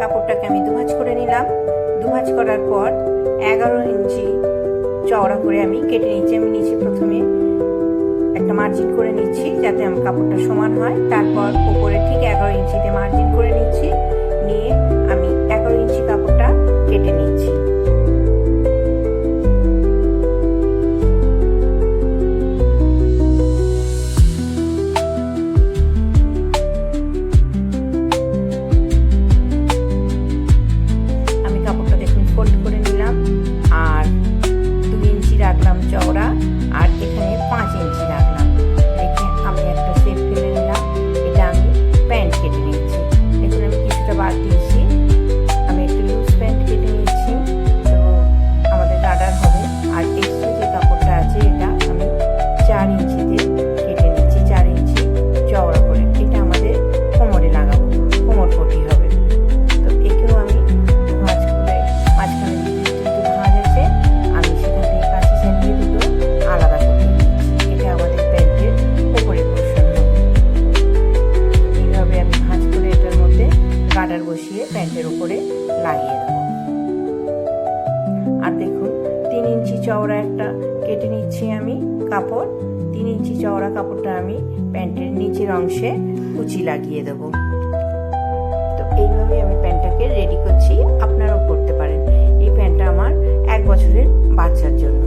কাপড়টাকে আমি দুভাঁজ করে নিলাম। দুভাঁজ করার পর 11 ইঞ্চি চওড়া করে আমি কেটে নিচ্ছি। আমি নিচে প্রথমে একটা মার্জিন করে নিচ্ছি যাতে আমার কাপড়টা সমান হয়। তারপর উপরে ঠিক 11 ইঞ্চিতে মার্জিন করে নিচ্ছি, নিয়ে আমি 11 ইঞ্চি কাপড়টা কেটে নিচ্ছি। আমি কাপড়টা দেখুন ফোল্ড করে নিলাম, আর 2 ইঞ্চি রাখলাম চওড়া, আর এখানে 5 ইঞ্চি রাখলাম। রেখে আমি একটা শেপ ফেলে নিলাম। এটা আমি প্যান্ট কেটে নিচ্ছি। দেখুন আমি কিছুটা বাদ দিয়েছি, আমি একটু লুজ প্যান্ট কেটে নিচ্ছি, তো আমাদের গার্ডার হবে। আর এক্সট্রা যে কাপড়টা আছে এটা আমি 4 ইঞ্চিতে কেটে নিচ্ছি, 4 ইঞ্চি চওড়া করে। এটা আমাদের কোমরে লাগাবো, কোমর পটি হবে। তো একেও আমি ভাঁজ করে মাঝখানে দুটো ভাঁজ আছে, আমি সেখান থেকে কাছে চালিয়ে দুটো আলাদা করে নিচ্ছি। এটা আমাদের প্যান্টের উপরে পোর্শন হবে। এইভাবে আমি ভাঁজ করে এটার মধ্যে গার্ডার বসিয়ে প্যান্টের উপরে লাগিয়ে দেবো। আর দেখুন 3 ইঞ্চি চওড়া একটা কেটে নিচ্ছি আমি কাপড়। 3 ইঞ্চি চওড়া কাপড়টা আমি প্যান্টের নিচের অংশে কুচি লাগিয়ে দেবো। তো এইভাবে আমি প্যান্টটাকে রেডি করছি, আপনারাও করতে পারেন। এই প্যান্টটা আমার 1 বছরের বাচ্চার জন্য।